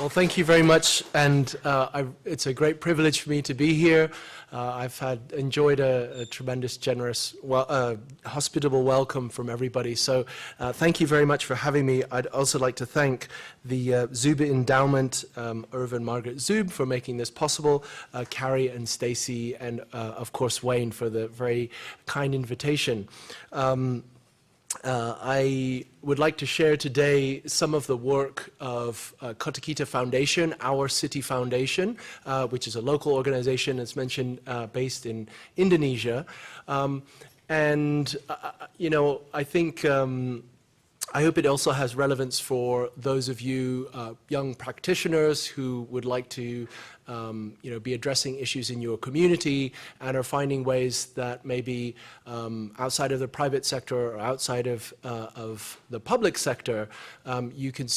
Well, thank you very much, and it's a great privilege for me to be here. I've enjoyed a tremendous, generous, hospitable welcome from everybody. So thank you very much for having me. I'd also like to thank the Zube Endowment, Irvin Margaret Zube, for making this possible, Carrie and Stacy, and of course Wayne for the very kind invitation. I would like to share today some of the work of Kota Foundation, our city foundation, which is a local organization, as mentioned, based in Indonesia. You know, I think I hope it also has relevance for those of you young practitioners who would like to you know, be addressing issues in your community and are finding ways that maybe outside of the private sector or outside of the public sector, you can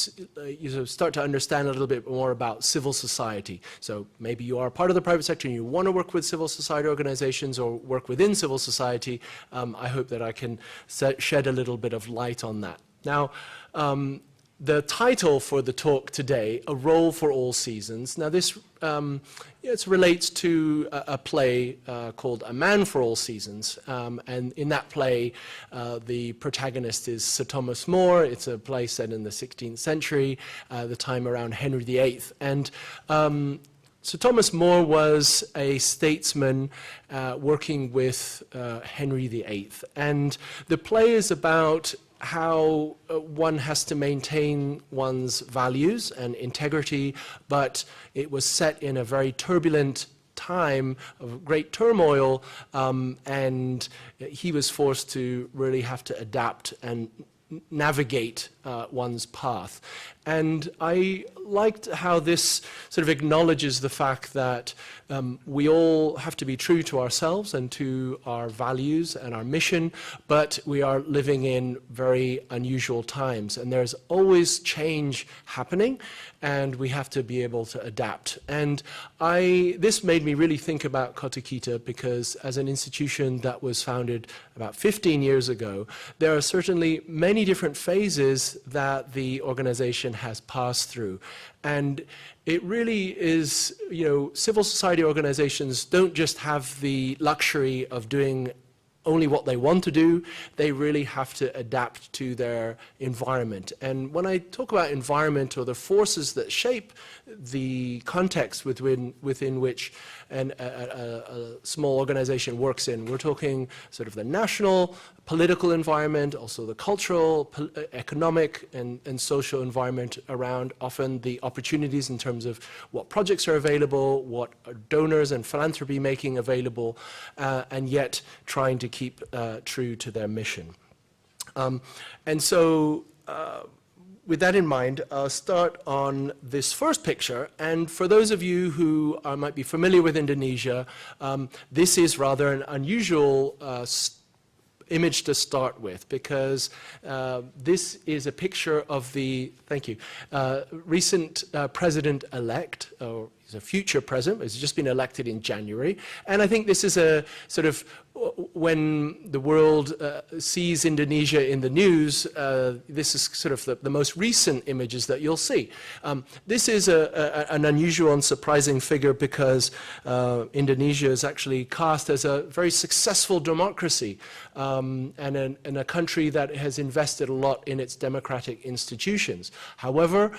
you sort of start to understand a little bit more about civil society. So maybe you are part of the private sector and you want to work with civil society organizations or work within civil society. I hope that I can shed a little bit of light on that. Now, the title for the talk today, A Role for All Seasons. Now this it relates to a play called A Man for All Seasons, and in that play the protagonist is Sir Thomas More. It's a play set in the 16th century, the time around Henry VIII. And Sir Thomas More was a statesman working with Henry VIII, and the play is about how one has to maintain one's values and integrity, but it was set in a very turbulent time of great turmoil, and he was forced to really have to adapt and navigate one's path. And I liked how this sort of acknowledges the fact that we all have to be true to ourselves and to our values and our mission, but we are living in very unusual times, and there's always change happening, and we have to be able to adapt. And this made me really think about Kota because as an institution that was founded about 15 years ago, there are certainly many different phases that the organization has passed through. And it really is, you know, civil society organizations don't just have the luxury of doing only what they want to do. They really have to adapt to their environment. And when I talk about environment or the forces that shape the context within which a small organization works in, we're talking sort of the national political environment, also the cultural, economic, and social environment around often the opportunities in terms of what projects are available, what are donors and philanthropy making available, and yet trying to keep true to their mission. And so with that in mind, I'll start on this first picture. And for those of you who might be familiar with Indonesia, this is rather an unusual image to start with, because this is a picture of the, thank you, recent president-elect, or he's a future president, he's just been elected in January. And I think this is a sort of, when the world sees Indonesia in the news, this is sort of the most recent images that you'll see. This is an unusual and surprising figure because Indonesia is actually cast as a very successful democracy, and a country that has invested a lot in its democratic institutions. However,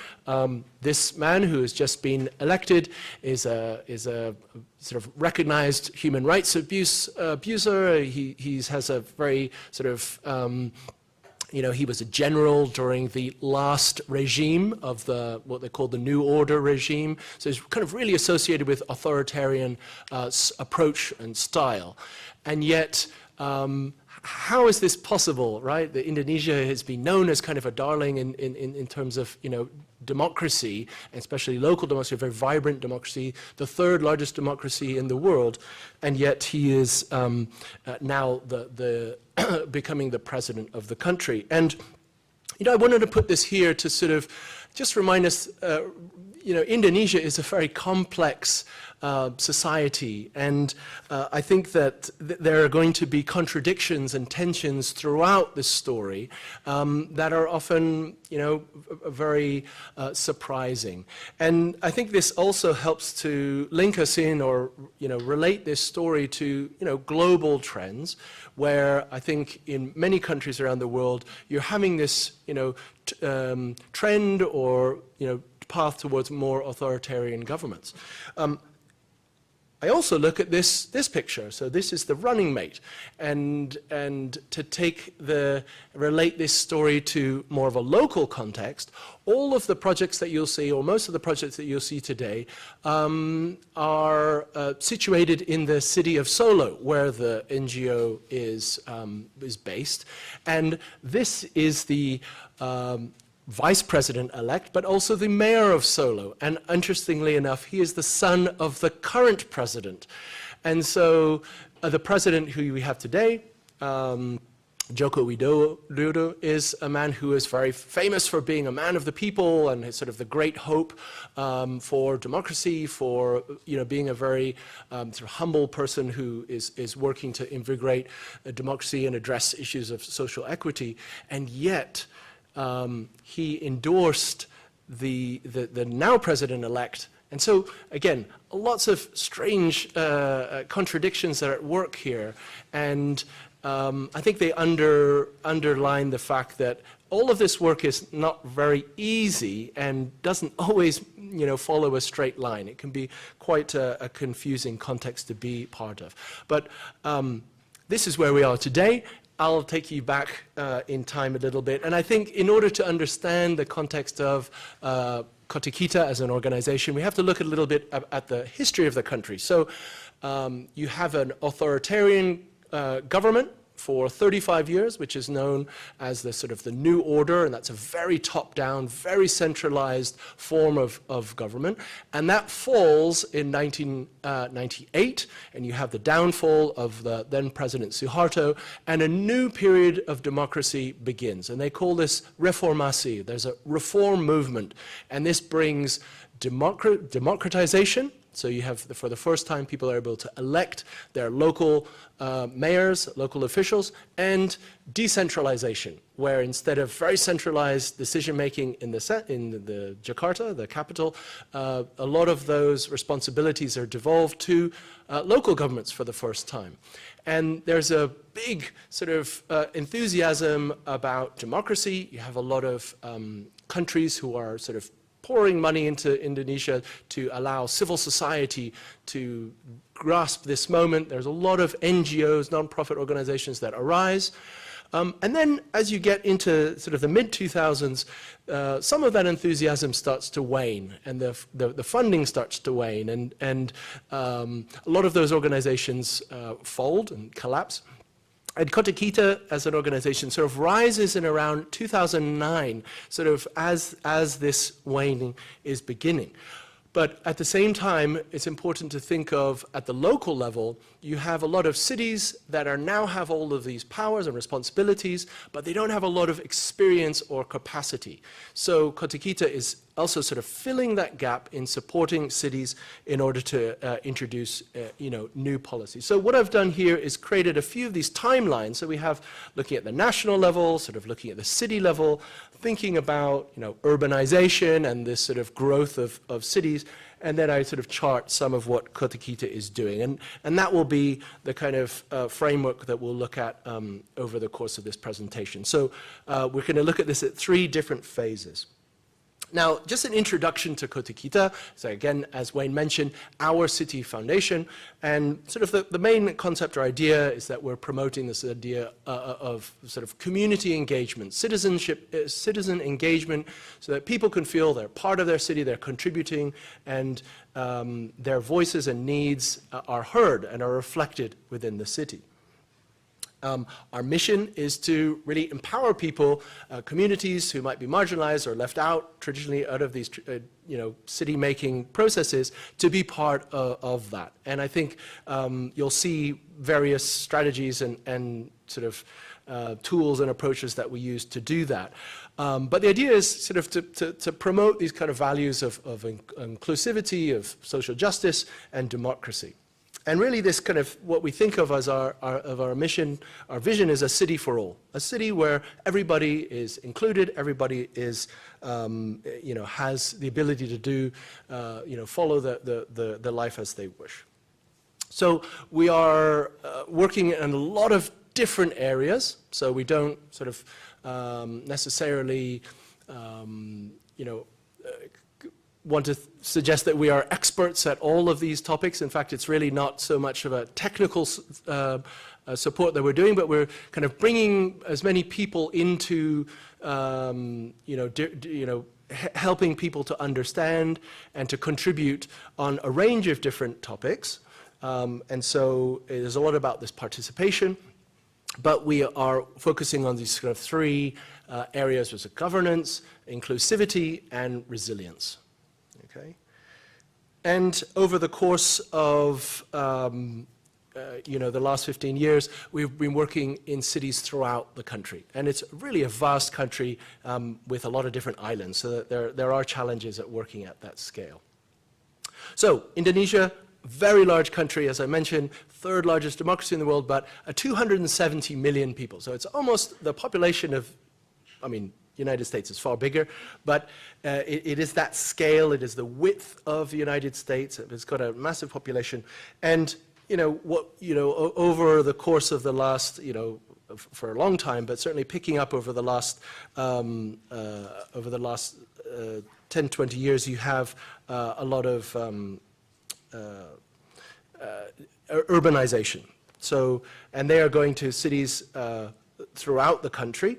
this man who has just been elected is a sort of recognized human rights abuser. He has a very sort of, you know, he was a general during the last regime of what they call the New Order regime. So he's kind of really associated with authoritarian approach and style. And yet, how is this possible, right? That Indonesia has been known as kind of a darling in terms of, you know, democracy, especially local democracy, a very vibrant democracy, the third largest democracy in the world, and yet he is now becoming the president of the country. And you know, I wanted to put this here to sort of just remind us, Indonesia is a very complex society, and I think that there are going to be contradictions and tensions throughout this story that are often, very surprising. And I think this also helps to link us in, or relate this story to global trends, where I think in many countries around the world you're having this trend or path towards more authoritarian governments. I also look at this picture. So this is the running mate, and to relate this story to more of a local context, all of the projects that you'll see, or most of the projects that you'll see today, are situated in the city of Solo, where the NGO is based, and this is the vice president-elect, but also the mayor of Solo. And interestingly enough, he is the son of the current president. And so the president who we have today, Joko Widodo, is a man who is very famous for being a man of the people and sort of the great hope for democracy, for being a very sort of humble person who is working to invigorate democracy and address issues of social equity. And yet, he endorsed the now president-elect. And so, again, lots of strange contradictions that are at work here. And I think they underline the fact that all of this work is not very easy and doesn't always follow a straight line. It can be quite a confusing context to be part of. But this is where we are today. I'll take you back in time a little bit. And I think in order to understand the context of Kota Kita as an organization, we have to look a little bit at the history of the country. So you have an authoritarian government for 35 years, which is known as the sort of the New Order, and that's a very top-down, very centralized form of government. And that falls in 1998, and you have the downfall of the then President Suharto, and a new period of democracy begins. And they call this reformasi. There's a reform movement, and this brings democratization. So you have, for the first time, people are able to elect their local mayors, local officials, and decentralization, where instead of very centralized decision-making in the Jakarta, the capital, a lot of those responsibilities are devolved to local governments for the first time. And there's a big sort of enthusiasm about democracy. You have a lot of countries who are sort of pouring money into Indonesia to allow civil society to grasp this moment. There's a lot of NGOs, non-profit organizations that arise. And then as you get into sort of the mid-2000s, some of that enthusiasm starts to wane, and the funding starts to wane, and a lot of those organizations fold and collapse. And Kota Kita as an organization sort of rises in around 2009, sort of as this waning is beginning. But at the same time, it's important to think of, at the local level, you have a lot of cities that now have all of these powers and responsibilities, but they don't have a lot of experience or capacity. So Kota Kita is also sort of filling that gap in supporting cities in order to introduce new policies. So what I've done here is created a few of these timelines. So we have looking at the national level, sort of looking at the city level, thinking about urbanization and this sort of growth of cities, and then I sort of chart some of what Kota Kita is doing. And that will be the kind of framework that we'll look at over the course of this presentation. So we're going to look at this at 3 different phases. Now, just an introduction to Kota Kita. So again, as Wayne mentioned, our city foundation, and sort of the main concept or idea is that we're promoting this idea of sort of community engagement, citizenship, citizen engagement, so that people can feel they're part of their city, they're contributing, and their voices and needs are heard and are reflected within the city. Our mission is to really empower people, communities who might be marginalized or left out traditionally out of these city-making processes, to be part of that. And I think you'll see various strategies and sort of tools and approaches that we use to do that. But the idea is sort of to promote these kind of values of inclusivity, of social justice, and democracy. And really this kind of what we think of as our mission, our vision is a city for all. A city where everybody is included, everybody is, has the ability to do, follow the life as they wish. So we are working in a lot of different areas. So we don't sort of necessarily, want to suggest that we are experts at all of these topics. In fact, it's really not so much of a technical support that we're doing, but we're kind of bringing as many people into, helping people to understand and to contribute on a range of different topics. And so there's a lot about this participation, but we are focusing on these sort of three areas, which are governance, inclusivity, and resilience. Okay. And over the course of the last 15 years, we've been working in cities throughout the country. And it's really a vast country with a lot of different islands, so that there are challenges at working at that scale. So Indonesia, very large country, as I mentioned, third largest democracy in the world, but 270 million people. So it's almost the population of, United States is far bigger, but it is that scale, it is the width of the United States, it's got a massive population. And, over the course of the last, for a long time, but certainly picking up over the last 10, 20 years, you have a lot of urbanization. So, and they are going to cities throughout the country.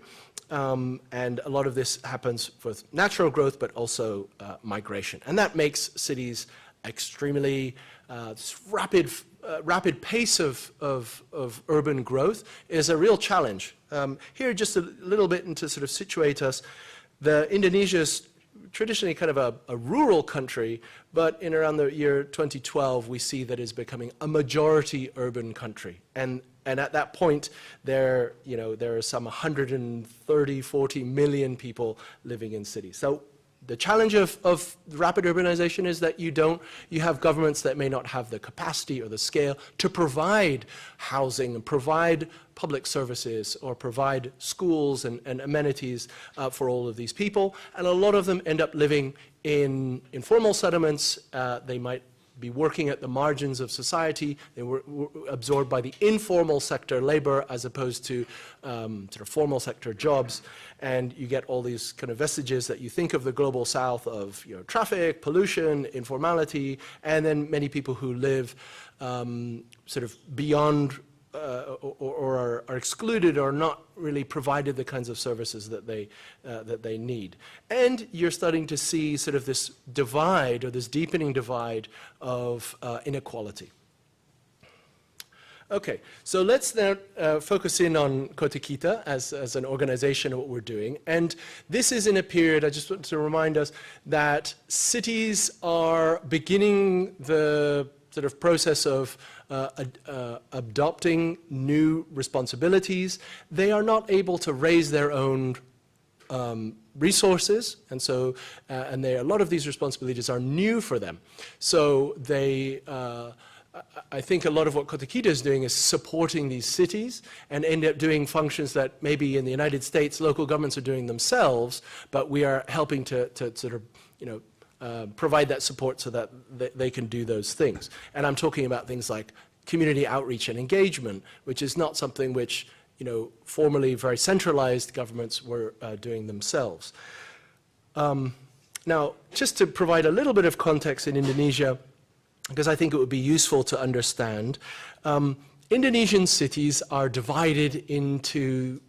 And a lot of this happens with natural growth, but also migration. And that makes cities extremely rapid pace of urban growth is a real challenge. Here, just a little bit, and to sort of situate us, Indonesia is traditionally kind of a rural country, but in around the year 2012, we see that it's becoming a majority urban country. And at that point, there are some 130, 40 million people living in cities. So the challenge of rapid urbanization is that you have governments that may not have the capacity or the scale to provide housing and provide public services or provide schools and amenities for all of these people. And a lot of them end up living in informal settlements. They might be working at the margins of society. They were absorbed by the informal sector labor as opposed to sort of formal sector jobs. And you get all these kind of vestiges that you think of the global south of traffic, pollution, informality, and then many people who live sort of beyond or are excluded or not really provided the kinds of services that they need. And you're starting to see sort of this divide or this deepening divide of inequality. Okay, so let's now focus in on Kota Kita as an organization and what we're doing. And this is in a period, I just want to remind us, that cities are beginning the sort of process of adopting new responsibilities. They are not able to raise their own resources, and so a lot of these responsibilities are new for them. So they, I think a lot of what Kota Kita is doing is supporting these cities and end up doing functions that maybe in the United States local governments are doing themselves, but we are helping to sort of, provide that support so that they can do those things. And I'm talking about things like community outreach and engagement, which is not something which, formerly very centralized governments were doing themselves. Now, just to provide a little bit of context in Indonesia, because I think it would be useful to understand, Indonesian cities are divided into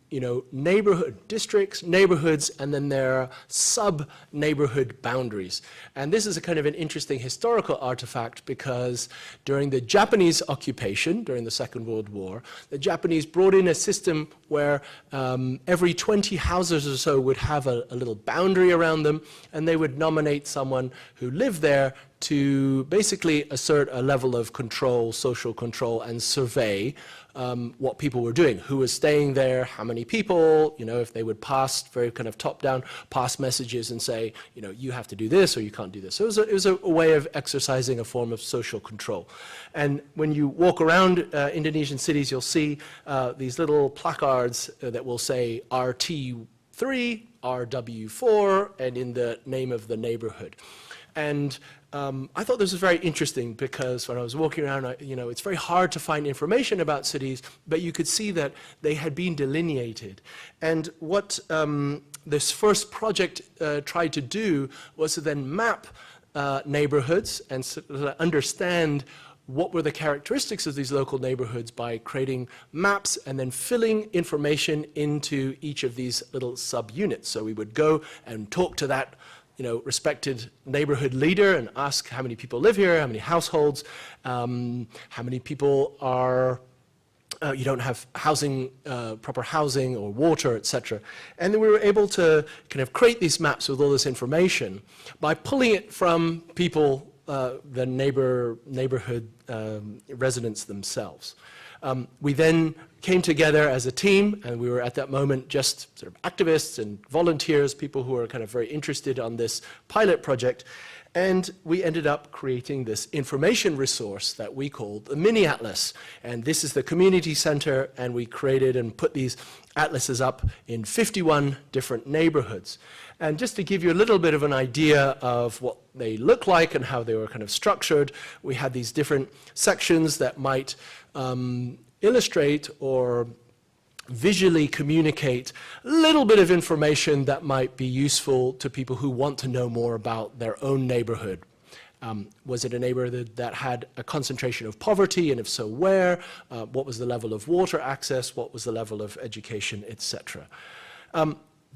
neighborhood districts, neighborhoods, and then there are sub-neighborhood boundaries. And this is a kind of an interesting historical artifact because during the Japanese occupation, during the Second World War, the Japanese brought in a system where every 20 houses or so would have a little boundary around them, and they would nominate someone who lived there to basically assert a level of control, social control, and survey what people were doing, who was staying there, how many people, if they would pass, very kind of top-down, pass messages and say, you have to do this or you can't do this. So it was a way of exercising a form of social control. And when you walk around Indonesian cities, you'll see these little placards that will say RT3, RW4, and in the name of the neighborhood. And I thought this was very interesting because when I was walking around, it's very hard to find information about cities, but you could see that they had been delineated. And what this first project tried to do was to then map neighborhoods and sort of understand what were the characteristics of these local neighborhoods by creating maps and then filling information into each of these little subunits. So we would go and talk to that respected neighborhood leader and ask how many people live here, how many households, how many people are, you don't have housing, proper housing or water, etc. And then we were able to kind of create these maps with all this information by pulling it from people, the neighborhood residents themselves. We then came together as a team, and we were at that moment just sort of activists and volunteers, people who were kind of very interested on this pilot project, and we ended up creating this information resource that we called the Mini Atlas. And this is the community center, and we created and put these atlases up in 51 different neighborhoods. And just to give you a little bit of an idea of what they look like and how they were kind of structured, we had these different sections that might illustrate or visually communicate a little bit of information that might be useful to people who want to know more about their own neighborhood. Was it a neighborhood that had a concentration of poverty, and if so, where? What was the level of water access? What was the level of education, etc.?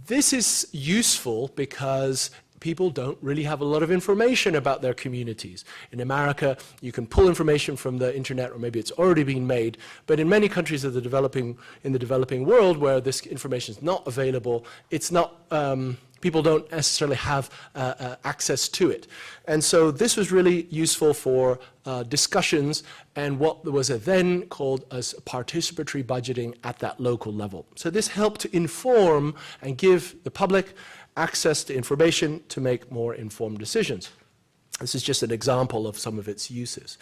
This is useful because people don't really have a lot of information about their communities. In America, you can pull information from the internet, or maybe it's already been made, but in many countries of the developing world where this information is not available, it's not, people don't necessarily have access to it. And so this was really useful for discussions and what was then called as participatory budgeting at that local level. So this helped to inform and give the public access to information to make more informed decisions. This is just an example of some of its uses.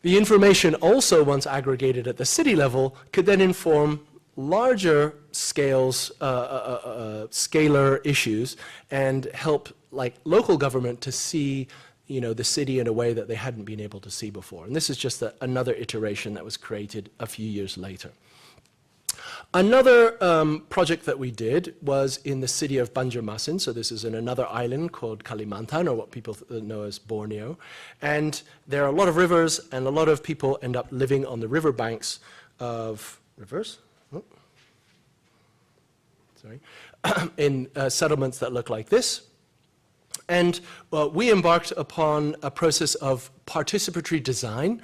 The information also, once aggregated at the city level, could then inform larger scales, scalar issues, and help local government to see the city in a way that they hadn't been able to see before. And this is just another iteration that was created a few years later. Another project that we did was in the city of Banjarmasin. So this is in another island called Kalimantan, or what people know as Borneo. And there are a lot of rivers, and a lot of people end up living on the riverbanks of rivers. Oh. Sorry. In settlements that look like this. And we embarked upon a process of participatory design.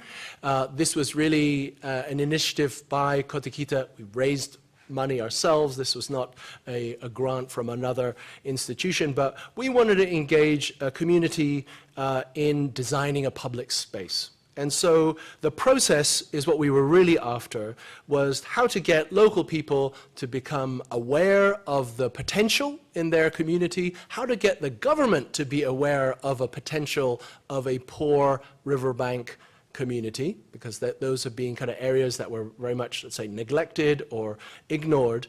This was really an initiative by Kota Kita. We raised money ourselves. This was not a grant from another institution, but we wanted to engage a community in designing a public space. And so the process is what we were really after, was how to get local people to become aware of the potential in their community, how to get the government to be aware of a potential of a poor riverbank community, because those are being kind of areas that were very much, let's say, neglected or ignored,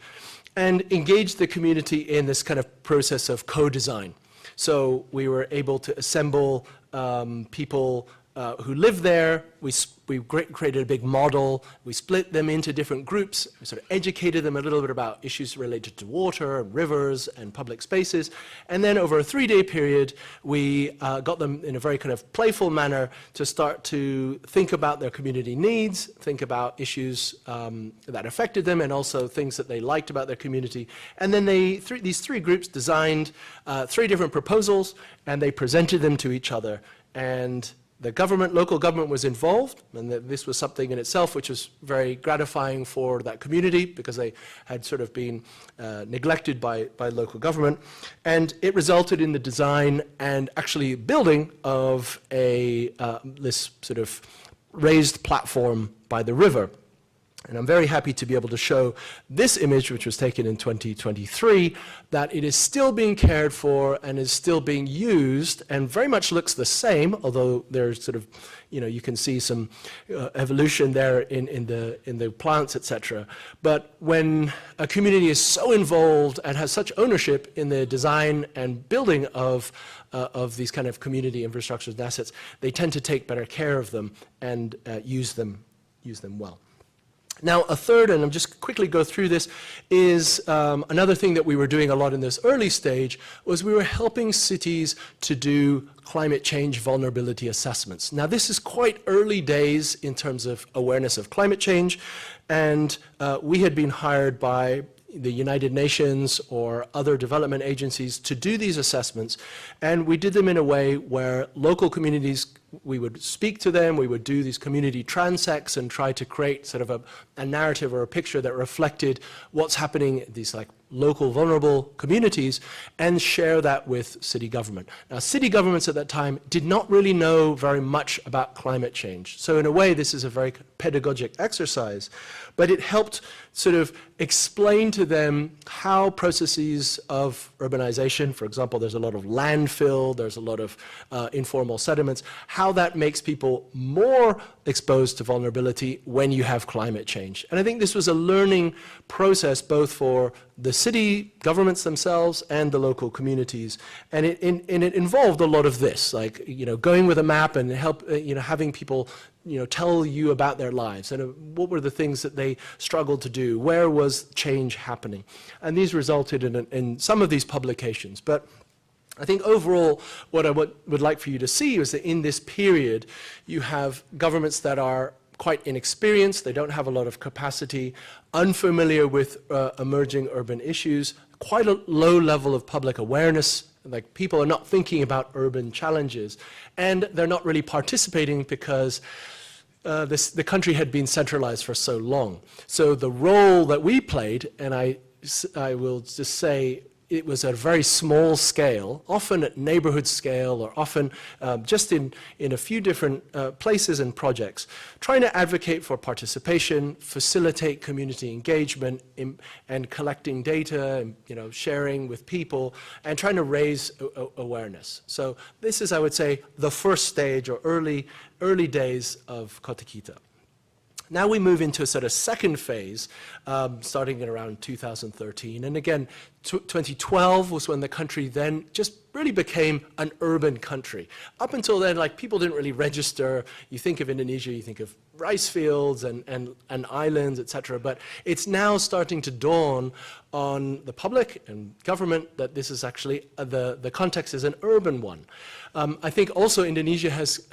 and engage the community in this kind of process of co-design. So we were able to assemble people who lived there. We created a big model. We split them into different groups. We sort of educated them a little bit about issues related to water, and rivers, and public spaces. And then over a 3-day period, we got them in a very kind of playful manner to start to think about their community needs, think about issues that affected them, and also things that they liked about their community. And then these 3 groups designed 3 different proposals, and they presented them to each other. And the government, local government, was involved, and this was something in itself which was very gratifying for that community, because they had sort of been neglected by local government. And it resulted in the design and actually building of this sort of raised platform by the river. And I'm very happy to be able to show this image, which was taken in 2023, that it is still being cared for and is still being used and very much looks the same, although there's sort of, you can see some evolution there in the plants, etc. But when a community is so involved and has such ownership in the design and building of these kind of community infrastructures and assets, they tend to take better care of them and use them well. Now, a third, and I'll just quickly go through this, is another thing that we were doing a lot in this early stage was we were helping cities to do climate change vulnerability assessments. Now, this is quite early days in terms of awareness of climate change, and we had been hired by the United Nations or other development agencies to do these assessments, and we did them in a way where local communities, we would speak to them, we would do these community transects and try to create sort of a narrative or a picture that reflected what's happening in these like local vulnerable communities and share that with city government. Now, city governments at that time did not really know very much about climate change. So in a way, this is a very pedagogic exercise, but it helped sort of explain to them how processes of urbanization, for example, there's a lot of landfill, there's a lot of informal sediments, how that makes people more exposed to vulnerability when you have climate change. And I think this was a learning process both for the city governments themselves and the local communities. And it involved a lot of this, like, going with a map and having people tell you about their lives and what were the things that they struggled to do, where was change happening. And these resulted in some of these publications. But I think overall, what I would like for you to see is that in this period, you have governments that are quite inexperienced, they don't have a lot of capacity, unfamiliar with emerging urban issues, quite a low level of public awareness, like people are not thinking about urban challenges, and they're not really participating because the country had been centralized for so long. So the role that we played, and I will just say, it was at a very small scale, often at neighborhood scale, or often just in a few different places and projects, trying to advocate for participation, facilitate community engagement, and collecting data, and, sharing with people, and trying to raise awareness. So this is, I would say, the first stage or early days of Kota Kita. Now we move into a sort of second phase, starting at around 2013. And again, 2012 was when the country then just really became an urban country. Up until then, like, people didn't really register. You think of Indonesia, you think of rice fields and islands, etc. But it's now starting to dawn on the public and government that this is actually, the context is an urban one. I think also Indonesia has,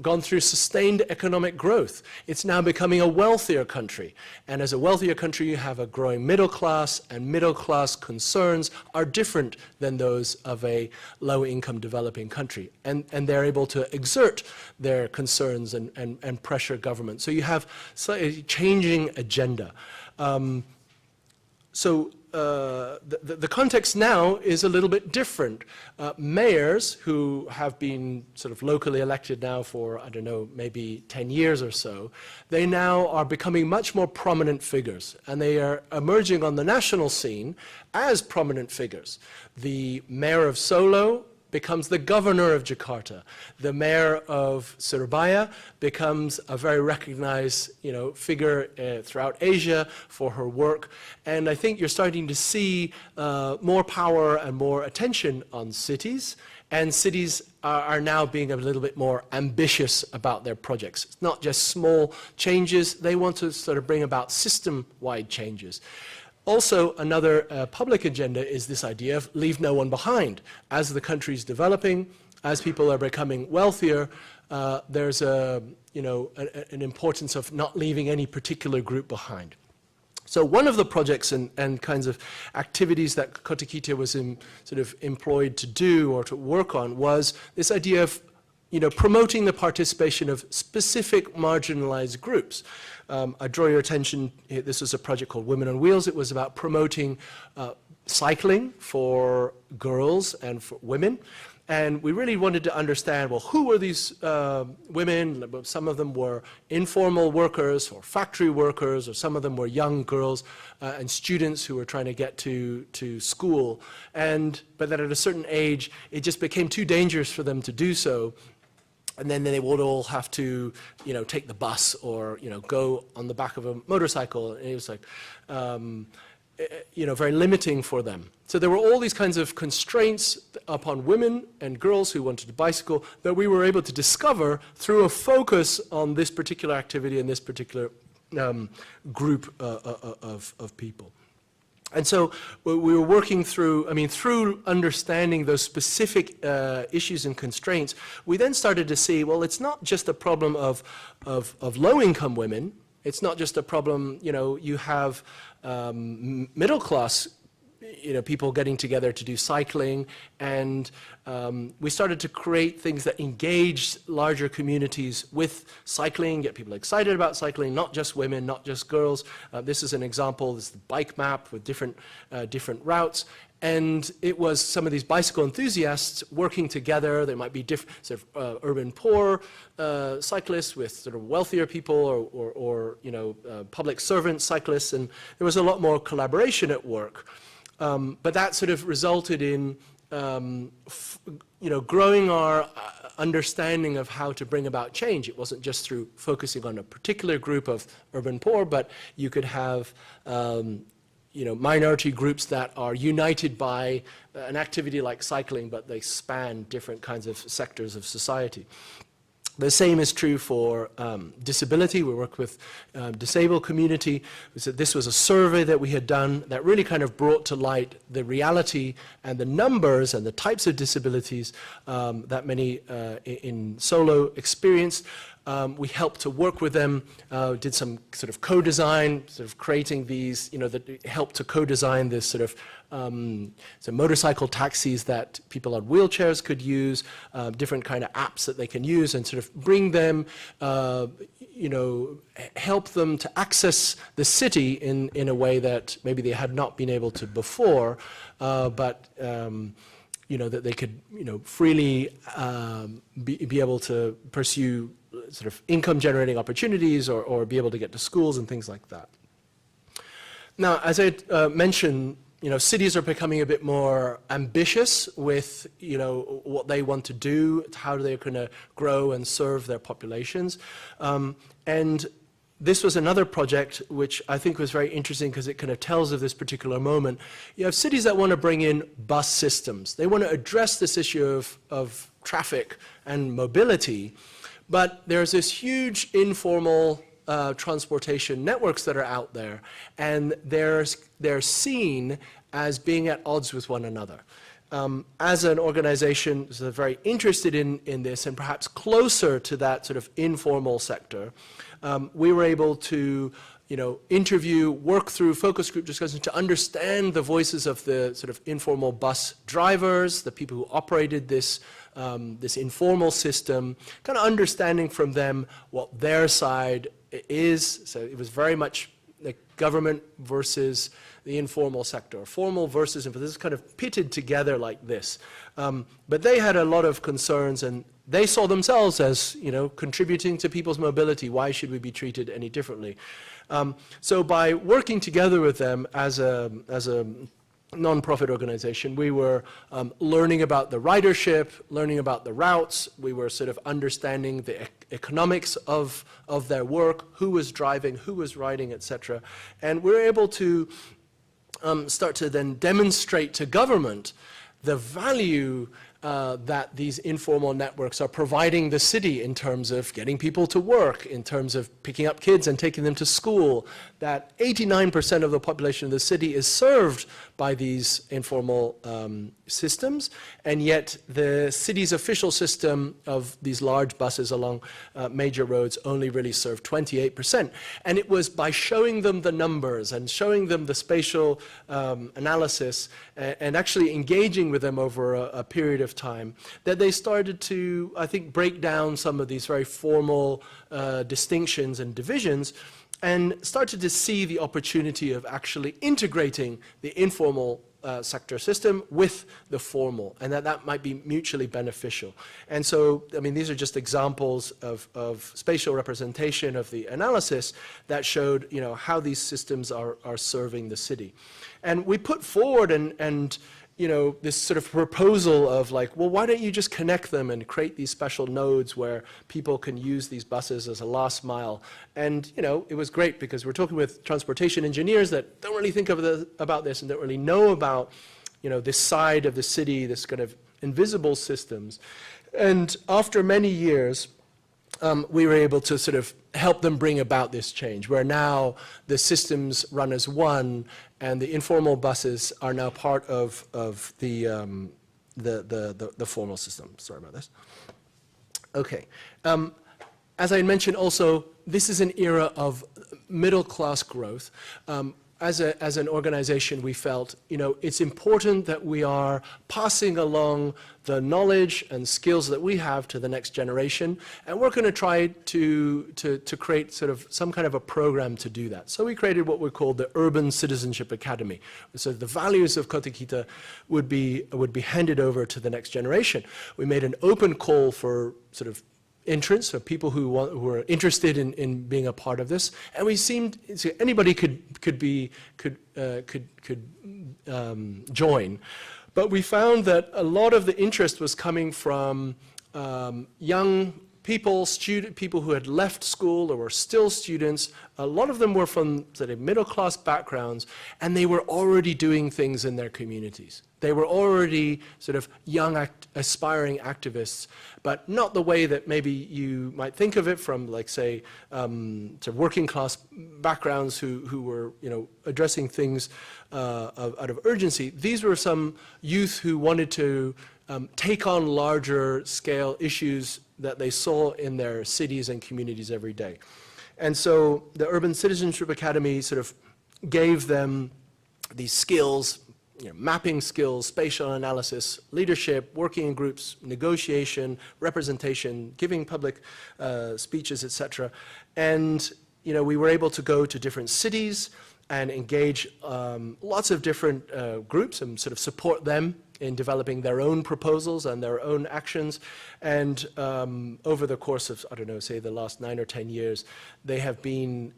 gone through sustained economic growth. It's now becoming a wealthier country. And as a wealthier country, you have a growing middle class, and middle class concerns are different than those of a low-income developing country. And they're able to exert their concerns and pressure government. So you have a changing agenda. The context now is a little bit different. Mayors who have been sort of locally elected now for, I don't know, maybe 10 years or so, they now are becoming much more prominent figures, and they are emerging on the national scene as prominent figures. The mayor of Solo becomes the governor of Jakarta. The mayor of Surabaya becomes a very recognized, figure throughout Asia for her work. And I think you're starting to see more power and more attention on cities. And cities are now being a little bit more ambitious about their projects. It's not just small changes. They want to sort of bring about system-wide changes. Also, another public agenda is this idea of leave no one behind. As the country's developing, as people are becoming wealthier, there's an importance of not leaving any particular group behind. So one of the projects and kinds of activities that Kota Kita was sort of employed to do or to work on was this idea of promoting the participation of specific marginalized groups. I draw your attention, this was a project called Women on Wheels. It was about promoting cycling for girls and for women. And we really wanted to understand, well, who were these women? Some of them were informal workers or factory workers, or some of them were young girls and students who were trying to get to school. But then at a certain age, it just became too dangerous for them to do so. And then they would all have to, take the bus or, go on the back of a motorcycle. And it was like, very limiting for them. So there were all these kinds of constraints upon women and girls who wanted to bicycle that we were able to discover through a focus on this particular activity and this particular group of people. And so we were working through, through understanding those specific issues and constraints, we then started to see, well, it's not just a problem of low-income women. It's not just a problem, you have middle-class people getting together to do cycling, and we started to create things that engaged larger communities with cycling, get people excited about cycling, not just women, not just girls. This is an example, this is the bike map with different routes. And it was some of these bicycle enthusiasts working together. There might be different sort of urban poor cyclists with sort of wealthier people, or public servant cyclists, and there was a lot more collaboration at work. But that sort of resulted in growing our understanding of how to bring about change. It wasn't just through focusing on a particular group of urban poor, but you could have minority groups that are united by an activity like cycling, but they span different kinds of sectors of society. The same is true for disability. We work with disabled community. This was a survey that we had done that really kind of brought to light the reality and the numbers and the types of disabilities that many in Solo experienced. We helped to work with them, did some sort of co-design, sort of creating these, that helped to co-design this sort of motorcycle taxis that people on wheelchairs could use, different kind of apps that they can use, and sort of bring them, help them to access the city in a way that maybe they had not been able to before, but that they could, freely be able to pursue sort of income-generating opportunities, or be able to get to schools and things like that. Now, as I mentioned, cities are becoming a bit more ambitious with, what they want to do, how they're going to grow and serve their populations. And this was another project which I think was very interesting because it kind of tells of this particular moment. You have cities that want to bring in bus systems. They want to address this issue of traffic and mobility, but there's this huge informal transportation networks that are out there, and they're seen as being at odds with one another. As an organization that's very interested in this and perhaps closer to that sort of informal sector, we were able to interview, work through focus group discussions to understand the voices of the sort of informal bus drivers, the people who operated this informal system, kind of understanding from them what their side is. So it was very much like government versus the informal sector, formal versus informal. This is kind of pitted together like this. But they had a lot of concerns, and they saw themselves as, contributing to people's mobility. Why should we be treated any differently? So by working together with them as a non-profit organization, we were learning about the ridership, learning about the routes. We were sort of understanding the economics of their work, who was driving, who was riding, etc. And we were able to start to then demonstrate to government the value that these informal networks are providing the city in terms of getting people to work, in terms of picking up kids and taking them to school, that 89% of the population of the city is served by these informal systems, and yet the city's official system of these large buses along major roads only really served 28%. And it was by showing them the numbers and showing them the spatial analysis and actually engaging with them over a period of time that they started to, I think, break down some of these very formal distinctions and divisions, and started to see the opportunity of actually integrating the informal sector system with the formal, and that might be mutually beneficial. And so, I mean, these are just examples of spatial representation of the analysis that showed, you know, how these systems are serving the city. And we put forward and you know, this sort of proposal of like, well, why don't you just connect them and create these special nodes where people can use these buses as a last mile? And, you know, it was great because we're talking with transportation engineers that don't really think about this and don't really know about, you know, this side of the city, this kind of invisible systems. And after many years, we were able to sort of help them bring about this change, where now the systems run as one, and the informal buses are now part of the formal system. Sorry about this. Okay. As I mentioned also, this is an era of middle-class growth. As an organization, we felt, you know, it's important that we are passing along the knowledge and skills that we have to the next generation, and we're going to try to create sort of some kind of a program to do that. So we created what we called the Urban Citizenship Academy. So the values of Kota would be handed over to the next generation. We made an open call for sort of entrance, or people who were interested in being a part of this, and we seemed anybody could join, but we found that a lot of the interest was coming from young people, people who had left school or were still students. A lot of them were from sort of middle-class backgrounds, and they were already doing things in their communities. They were already sort of young, aspiring activists, but not the way that maybe you might think of it from, like, say, sort of working-class backgrounds who were, you know, addressing things out of urgency. These were some youth who wanted to take on larger-scale issues that they saw in their cities and communities every day. And so the Urban Citizenship Academy sort of gave them these skills, you know, mapping skills, spatial analysis, leadership, working in groups, negotiation, representation, giving public speeches, etc. And, you know, we were able to go to different cities and engage lots of different groups and sort of support them in developing their own proposals and their own actions. And over the course of, I don't know, say the last 9 or 10 years, they have been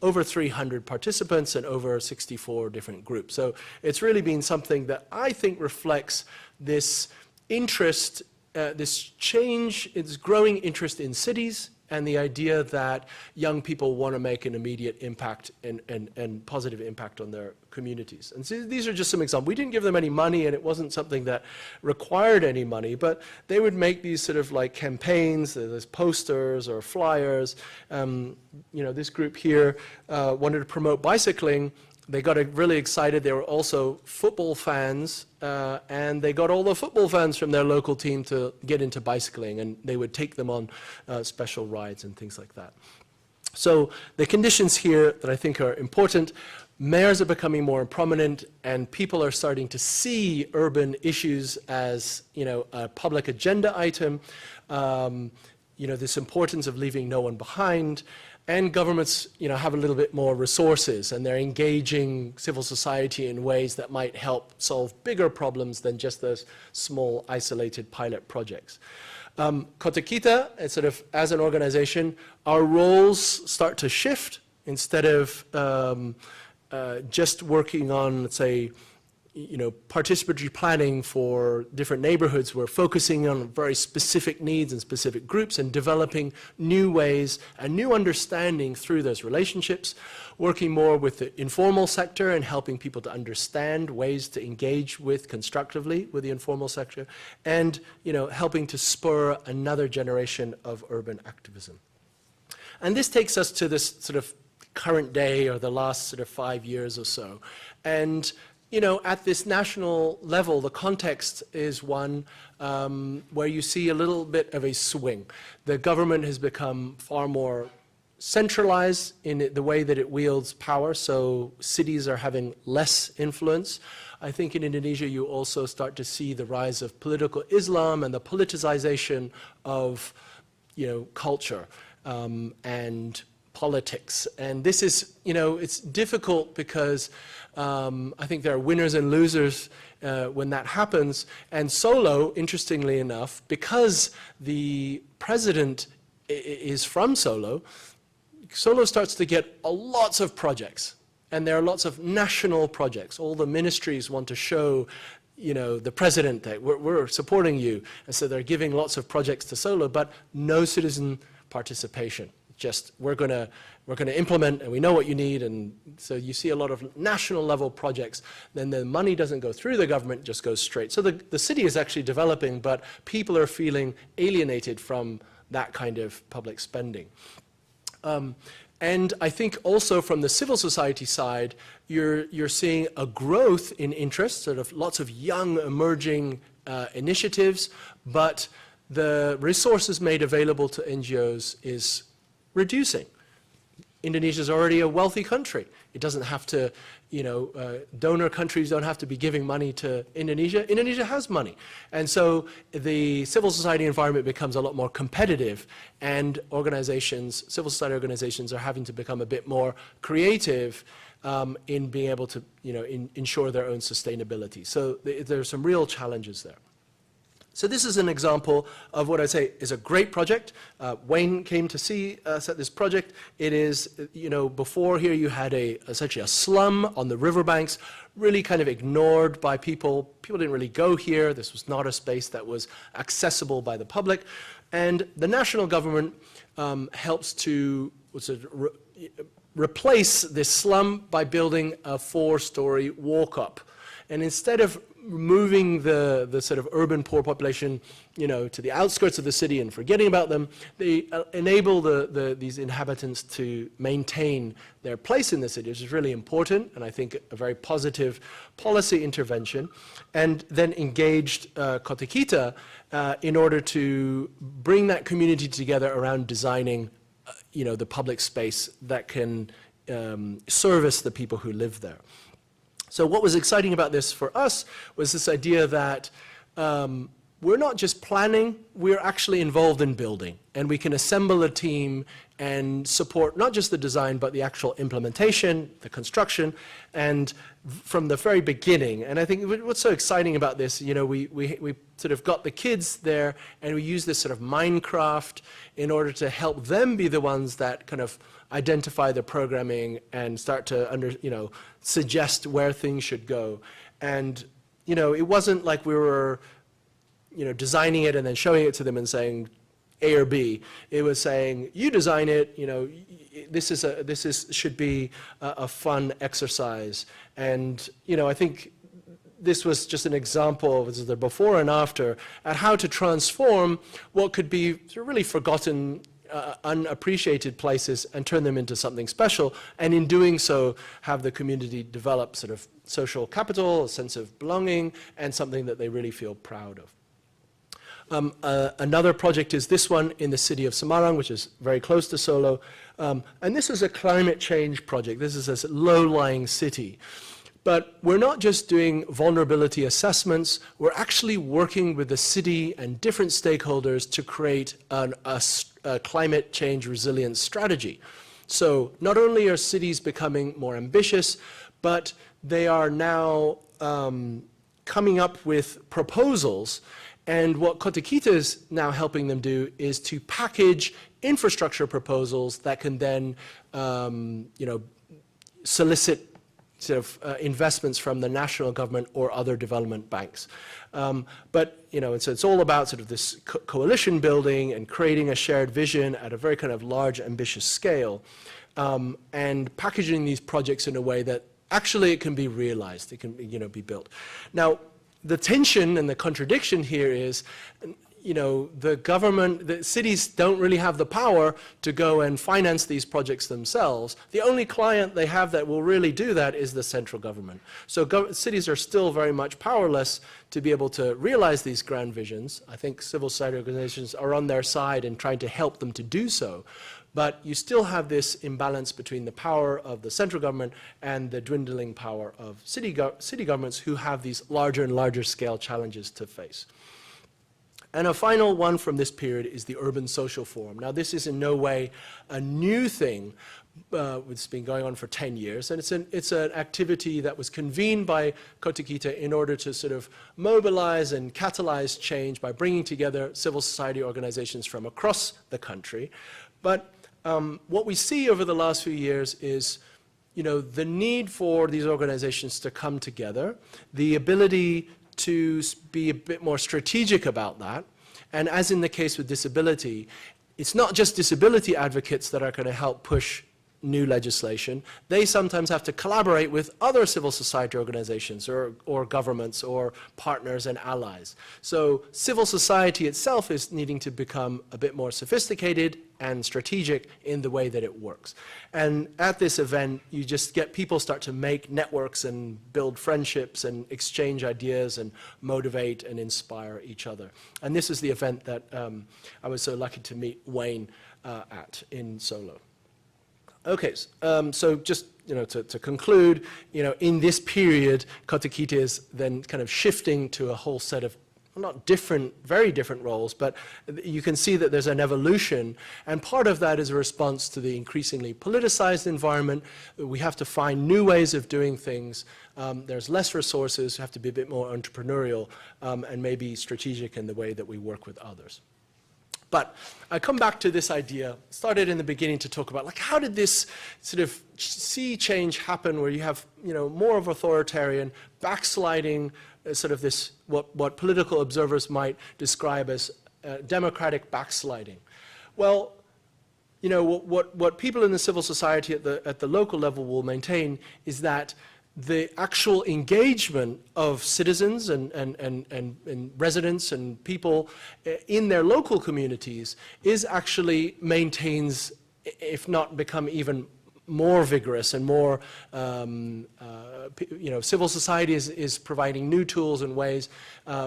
over 300 participants and over 64 different groups. So it's really been something that I think reflects this interest, this change, its growing interest in cities, and the idea that young people want to make an immediate impact and positive impact on their communities. And so these are just some examples. We didn't give them any money, and it wasn't something that required any money, but they would make these sort of like campaigns, there's posters or flyers. You know, this group here wanted to promote bicycling. They got really excited. They were also football fans, and they got all the football fans from their local team to get into bicycling, and they would take them on special rides and things like that. So the conditions here that I think are important: mayors are becoming more prominent, and people are starting to see urban issues as, you know, a public agenda item. You know, this importance of leaving no one behind. And governments, you know, have a little bit more resources, and they're engaging civil society in ways that might help solve bigger problems than just those small, isolated pilot projects. Kota, sort of as an organization, our roles start to shift. Instead of just working on, let's say, you know, participatory planning for different neighborhoods, we're focusing on very specific needs and specific groups and developing new ways and new understanding through those relationships, working more with the informal sector and helping people to understand ways to engage with constructively with the informal sector, and, you know, helping to spur another generation of urban activism. And this takes us to this sort of current day, or the last sort of 5 years or so. And, you know, at this national level, the context is one where you see a little bit of a swing. The government has become far more centralized in the way that it wields power, so cities are having less influence. I think in Indonesia you also start to see the rise of political Islam and the politicization of, you know, culture and politics. And this is, it's difficult because I think there are winners and losers when that happens. And Solo, interestingly enough, because the president is from Solo, Solo starts to get lots of projects. And there are lots of national projects. All the ministries want to show, the president that we're supporting you. And so they're giving lots of projects to Solo, but no citizen participation. Just we're going to implement, and we know what you need. And so you see a lot of national level projects. Then the money doesn't go through the government, just goes straight. So the city is actually developing, but people are feeling alienated from that kind of public spending. And I think also from the civil society side, you're seeing a growth in interest, sort of lots of young emerging initiatives, but the resources made available to NGOs is reducing. Indonesia is already a wealthy country. It doesn't have to, donor countries don't have to be giving money to Indonesia. Indonesia has money. And so the civil society environment becomes a lot more competitive, and civil society organizations are having to become a bit more creative in being able to, ensure their own sustainability. So there are some real challenges there. So this is an example of what I say is a great project. Wayne came to see us at this project. It is, before here you had essentially a slum on the riverbanks, really kind of ignored by people. People didn't really go here. This was not a space that was accessible by the public. And the national government helps to replace this slum by building a 4-story walk-up. And instead of moving the sort of urban poor population, to the outskirts of the city and forgetting about them, they enable these inhabitants to maintain their place in the city, which is really important, and I think a very positive policy intervention, and then engaged Kota in order to bring that community together around designing, the public space that can service the people who live there. So what was exciting about this for us was this idea that we're not just planning, we're actually involved in building. And we can assemble a team and support not just the design, but the actual implementation, the construction, and from the very beginning. And I think what's so exciting about this, we sort of got the kids there, and we use this sort of Minecraft in order to help them be the ones that kind of identify the programming and start to suggest where things should go. And it wasn't like we were designing it and then showing it to them and saying A or B. It was saying, you design it, this should be a fun exercise. And I think this was just an example of the before and after at how to transform what could be really forgotten, unappreciated places and turn them into something special, and in doing so have the community develop sort of social capital, a sense of belonging, and something that they really feel proud of. Another project is this one in the city of Semarang, which is very close to Solo, and this is a climate change project. This is a low-lying city. But we're not just doing vulnerability assessments, we're actually working with the city and different stakeholders to create a climate change resilience strategy. So not only are cities becoming more ambitious, but they are now coming up with proposals. And what Kota Kita is now helping them do is to package infrastructure proposals that can then solicit sort of investments from the national government or other development banks. But so it's all about sort of this coalition building and creating a shared vision at a very kind of large, ambitious scale, and packaging these projects in a way that actually it can be realized, it can be built. Now, the tension and the contradiction here is, the government, the cities don't really have the power to go and finance these projects themselves. The only client they have that will really do that is the central government. So cities are still very much powerless to be able to realize these grand visions. I think civil society organizations are on their side and trying to help them to do so. But you still have this imbalance between the power of the central government and the dwindling power of city governments who have these larger and larger scale challenges to face. And a final one from this period is the Urban Social Forum. Now, this is in no way a new thing. It's been going on for 10 years, and it's an activity that was convened by Kota in order to sort of mobilize and catalyze change by bringing together civil society organizations from across the country. But what we see over the last few years is, the need for these organizations to come together, the ability to be a bit more strategic about that. And as in the case with disability, it's not just disability advocates that are going to help push new legislation. They sometimes have to collaborate with other civil society organizations or governments or partners and allies. So civil society itself is needing to become a bit more sophisticated and strategic in the way that it works. And at this event, you just get people start to make networks and build friendships and exchange ideas and motivate and inspire each other. And this is the event that I was so lucky to meet Wayne at in Solo. Okay, so just to conclude, in this period, Kota is then kind of shifting to a whole set of not different, very different roles, but you can see that there's an evolution, and part of that is a response to the increasingly politicized environment. We have to find new ways of doing things. There's less resources, we have to be a bit more entrepreneurial, and maybe strategic in the way that we work with others. But I come back to this idea, started in the beginning to talk about, like, how did this sort of sea change happen where you have, more of authoritarian, backsliding, sort of this, what political observers might describe as democratic backsliding. Well, what people in the civil society at the local level will maintain is that the actual engagement of citizens and residents and people in their local communities maintains, if not become even more vigorous and more, civil society is providing new tools and ways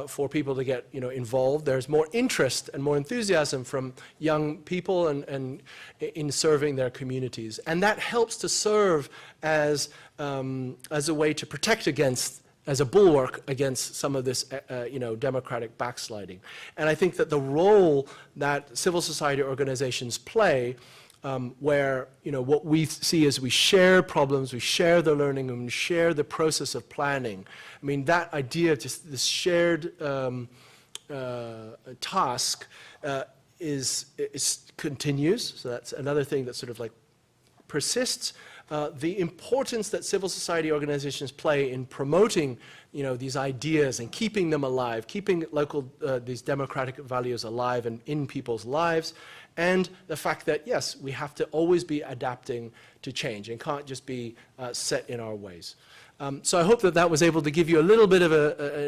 for people to get, involved. There's more interest and more enthusiasm from young people and in serving their communities. And that helps to serve as a way to protect against, as a bulwark against some of this, democratic backsliding. And I think that the role that civil society organizations play, where, what we see is we share problems, we share the learning, and we share the process of planning. I mean, that idea of just this shared task continues. So that's another thing that sort of like persists. The importance that civil society organizations play in promoting, these ideas and keeping them alive, keeping local, these democratic values alive and in people's lives, and the fact that, yes, we have to always be adapting to change and can't just be set in our ways. So I hope that was able to give you a little bit of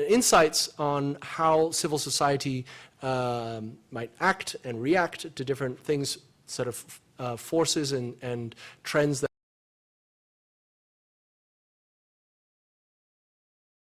insights on how civil society might act and react to different things, sort of forces and trends that